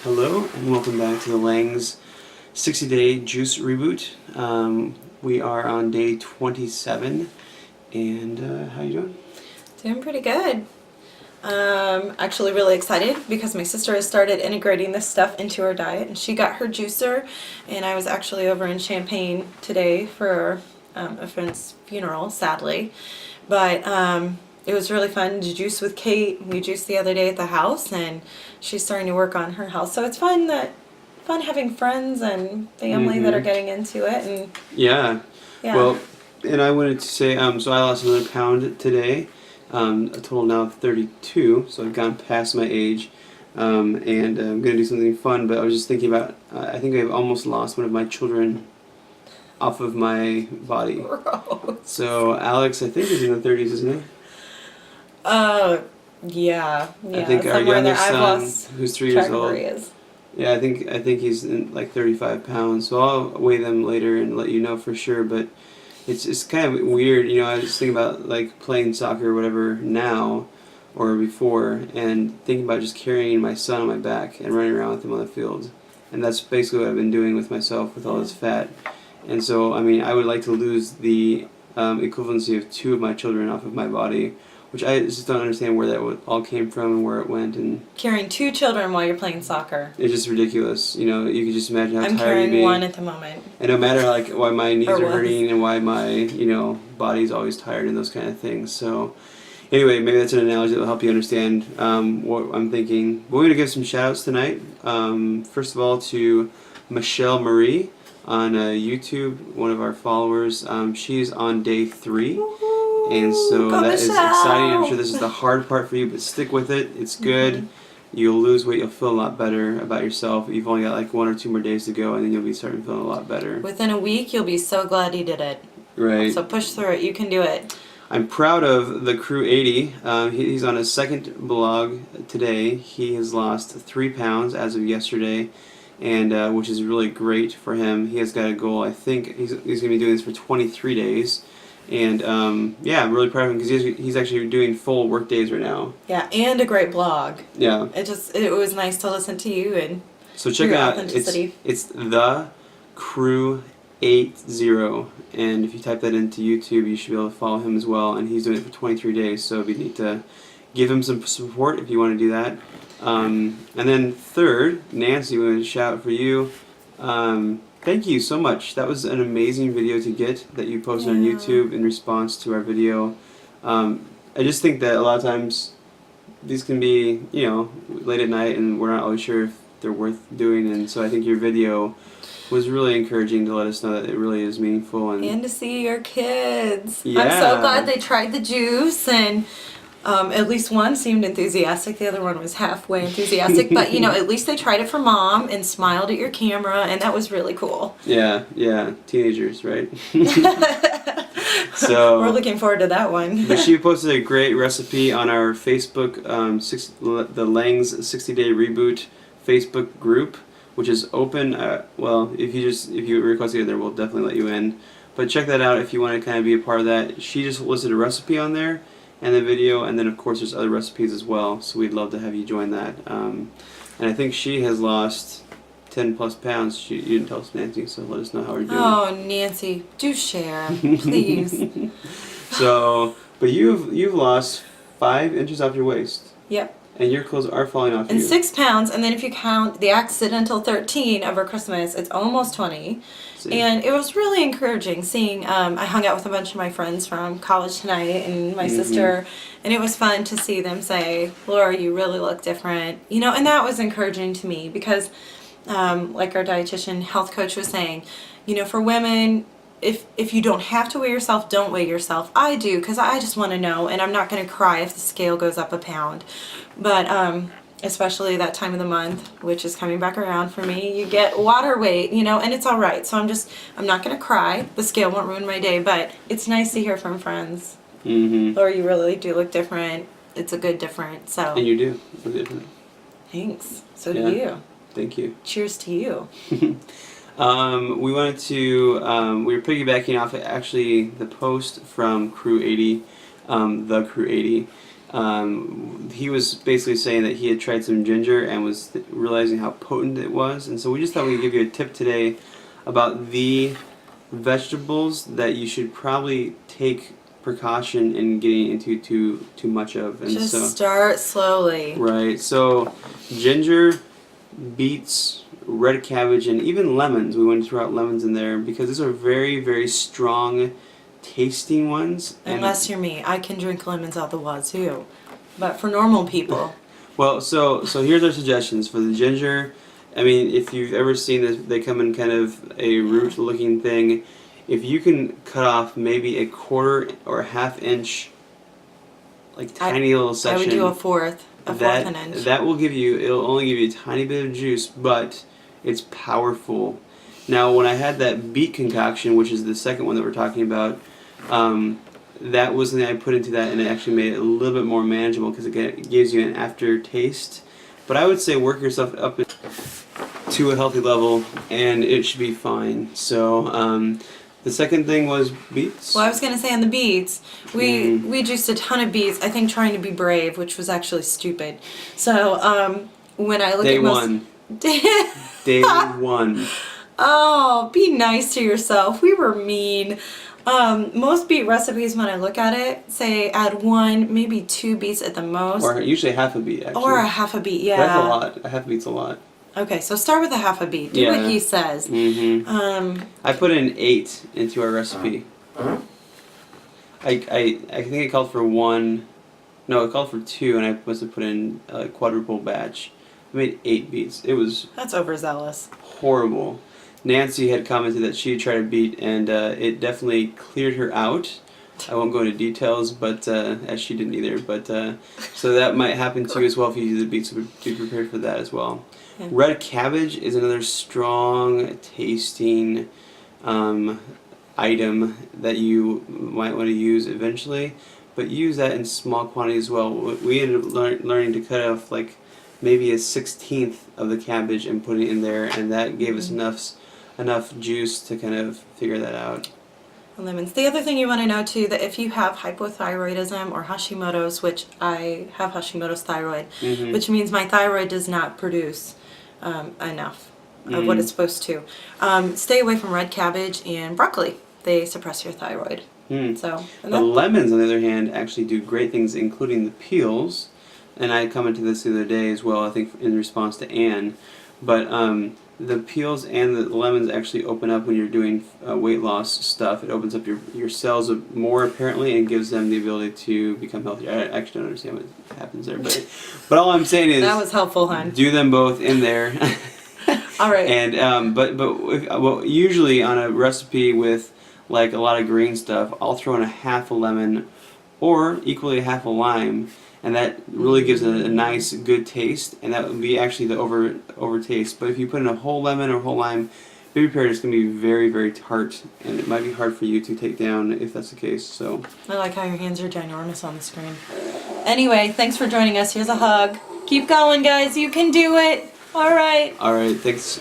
Hello and welcome back to the Lang's 60-day juice reboot. We are on day 27, and how you doing? Doing pretty good. Actually really excited because my sister has started integrating this stuff into her diet, and she got her juicer, and I was actually over in Champaign today for a friend's funeral, sadly, but it was really fun to juice with Kate. We juiced the other day at the house, and she's starting to work on her health, so it's fun having friends and family that are getting into it. And yeah. Well, and I wanted to say, so I lost another pound today, a total now of 32, so I've gone past my age, and I'm going to do something fun, but I was just thinking about, I think I've almost lost one of my children off of my body. Gross. So Alex, I think, is in the 30s, isn't he? Yeah. I think our youngest son, who's 3 years old. He is. Yeah, I think he's in like 35 pounds. So I'll weigh them later and let you know for sure. But it's kind of weird, you know. I was thinking about like playing soccer or whatever now or before, and thinking about just carrying my son on my back and running around with him on the field. And that's basically what I've been doing with myself with all this fat. And so, I mean, I would like to lose the equivalency of 2 of my children off of my body, which I just don't understand where that all came from and where it went. And carrying 2 children while you're playing soccer. It's just ridiculous. You know, you can just imagine how I'm tired you'd be. carrying 1 at the moment. And no matter like why my knees are hurting and why my body's always tired and those kind of things. So anyway, maybe that's an analogy that will help you understand what I'm thinking. We're going to give some shout outs tonight. First of all, to Michelle Marie on YouTube, one of our followers. She's on day 3. And so that is exciting. I'm sure this is the hard part for you, but stick with it. It's good. You'll lose weight. You'll feel a lot better about yourself. You've only got like 1 or 2 more days to go, and then you'll be starting feeling a lot better. Within a week, you'll be so glad you did it. Right. So push through it. You can do it. I'm proud of the Crew 80. He's on his 2nd blog today. He has lost 3 pounds as of yesterday, and which is really great for him. He has got a goal. I think he's going to be doing this for 23 days. And yeah, I'm really proud of him because he's actually doing full work days right now. Yeah, and a great blog. Yeah. It was nice to listen to you and so check it out. It's the Crew 80, and if you type that into YouTube, you should be able to follow him as well. And he's doing it for 23 days, so it'd be neat to give him some support if you want to do that. And then third, Nancy, we want to shout out for you. Thank you so much. That was an amazing video to get that you posted on YouTube in response to our video. I just think that a lot of times these can be, late at night and we're not always sure if they're worth doing, and so I think your video was really encouraging to let us know that it really is meaningful. And to see your kids. Yeah. I'm so glad they tried the juice, and at least one seemed enthusiastic. The other one was halfway enthusiastic, but at least they tried it for Mom and smiled at your camera, and that was really cool. Yeah, teenagers, right? So we're looking forward to that one. But she posted a great recipe on our Facebook, the Lang's 60-day reboot Facebook group, which is open. Well, if you request to get there, we'll definitely let you in. But check that out if you want to kind of be a part of that. She just listed a recipe on there and the video, and then of course there's other recipes as well, so we'd love to have you join that. And I think she has lost 10 plus pounds. You didn't tell us, Nancy, so let us know how we're doing. Oh, Nancy, do share, please. So, but you've lost 5 inches off your waist. Yep. And your clothes are falling off you. And 6 pounds, and then if you count the accidental 13 over Christmas, it's almost 20. And it was really encouraging seeing, I hung out with a bunch of my friends from college tonight and my sister, and it was fun to see them say, Laura, you really look different. And that was encouraging to me because, like our dietitian health coach was saying, for women, if you don't have to weigh yourself, don't weigh yourself. I do, because I just want to know, and I'm not going to cry if the scale goes up a pound. But especially that time of the month, which is coming back around for me, you get water weight, and it's all right. So I'm not going to cry. The scale won't ruin my day, but it's nice to hear from friends. Or you really do look different. It's a good difference. So. And you do look different. Thanks. So do you. Thank you. Cheers to you. We wanted to, we were piggybacking off actually the post from Crew 80, the Crew 80, He was basically saying that he had tried some ginger and was realizing how potent it was, and so we just thought we'd give you a tip today about the vegetables that you should probably take precaution in getting into too much of. And just so start slowly. Right. So ginger, beets, red cabbage, and even lemons. We want to throw out lemons in there because these are very, very strong tasting ones. Unless you're me, I can drink lemons out the wazoo. But for normal people, Well, so here's our suggestions for the ginger. I mean, if you've ever seen this, they come in kind of a root-looking thing. If you can cut off maybe a quarter or a half inch, like tiny little section, I would do a fourth an inch. That will give you. It'll only give you a tiny bit of juice, but it's powerful. Now, when I had that beet concoction, which is the second one that we're talking about, that was something I put into that, and it actually made it a little bit more manageable because it gives you an aftertaste. But I would say work yourself up to a healthy level, and it should be fine. So the second thing was beets. Well, I was going to say on the beets, we juiced a ton of beets, I think trying to be brave, which was actually stupid. So when I look Day at one. Day one. Oh, be nice to yourself. We were mean. Most beet recipes, when I look at it, say add 1, maybe 2 beets at the most. Or usually half a beet, actually. Or a half a beet, yeah. That's a lot. A half a beet's a lot. Okay, so start with a half a beet. Do what he says. Mm-hmm. I put in 8 into our recipe. I think it called for 1. No, it called for 2, and I must have put in a quadruple batch. I made 8 beets. It was... That's overzealous. Horrible. Nancy had commented that she tried a beet, and it definitely cleared her out. I won't go into details, but as she didn't either. But so that might happen to you as well if you use the beets. So be prepared for that as well. Yeah. Red cabbage is another strong tasting item that you might want to use eventually, but use that in small quantities as well. We ended up learning to cut off like maybe a 1/16 of the cabbage and put it in there, and that gave us enough juice to kind of figure that out. Lemons. The other thing you want to know too, that if you have hypothyroidism or Hashimoto's, which I have Hashimoto's thyroid, which means my thyroid does not produce enough of what it's supposed to, stay away from red cabbage and broccoli. They suppress your thyroid. So, the lemons, on the other hand, actually do great things, including the peels. And I commented this the other day as well, I think in response to Anne. But the peels and the lemons actually open up when you're doing weight loss stuff. It opens up your cells more apparently and gives them the ability to become healthier. I actually don't understand what happens there, but all I'm saying is that was helpful, hon. Do them both in there. All right. And well, usually on a recipe with like a lot of green stuff, I'll throw in a half a lemon or equally a half a lime. And that really gives it a nice, good taste, and that would be actually the over taste. But if you put in a whole lemon or whole lime, be prepared. It's going to be very, very tart, and it might be hard for you to take down if that's the case. So I like how your hands are ginormous on the screen. Anyway, thanks for joining us. Here's a hug. Keep going, guys. You can do it. All right. All right. Thanks.